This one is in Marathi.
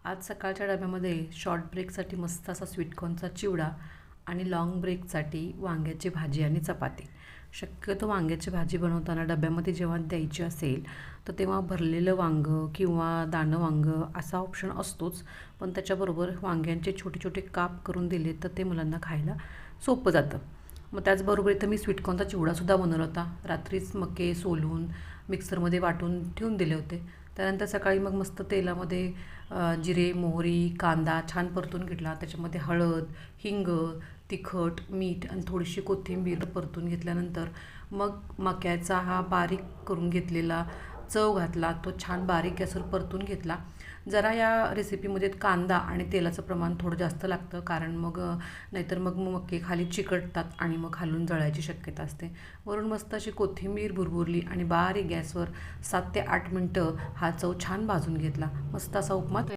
आज सकाळच्या डब्यामध्ये शॉर्ट ब्रेकसाठी मस्त असा स्वीटकॉर्नचा चिवडा आणि लाँग ब्रेकसाठी वांग्याची भाजी आणि चपाती. शक्यतो वांग्याची भाजी बनवताना डब्यामध्ये जेव्हा द्यायची असेल तर तेव्हा भरलेलं वांगं किंवा दाणं वांगं असा ऑप्शन असतोच, पण त्याच्याबरोबर वांग्यांचे छोटे छोटे काप करून दिले तर ते मुलांना खायला सोपं जातं. मग त्याचबरोबर इथं मी स्वीटकॉर्नचा चिवडासुद्धा बनवला होता. रात्रीच मके सोलून मिक्सरमध्ये वाटून ठेवून दिले होते. त्यानंतर सकाळी मग मस्त तेलामध्ये जिरे, मोहरी, कांदा छान परतून घेतला. त्याच्यामध्ये हळद, हिंग, तिखट, मीठ आणि थोडीशी कोथिंबीर परतून घेतल्यानंतर मग मक्याचा हा बारीक करून घेतलेला चव घातला. तो छान बारीक गॅसवर परतून घेतला. जरा या रेसिपीमध्ये कांदा आणि तेलाचं प्रमाण थोडं जास्त लागतं, कारण मग नाहीतर मग मके खाली चिकटतात आणि मग खालून जळायची शक्यता असते. वरून मस्त अशी कोथिंबीर भुरभुरली आणि बारीक गॅसवर 7 ते 8 मिनटं हा चव छान भाजून घेतला. मस्त असा उपमा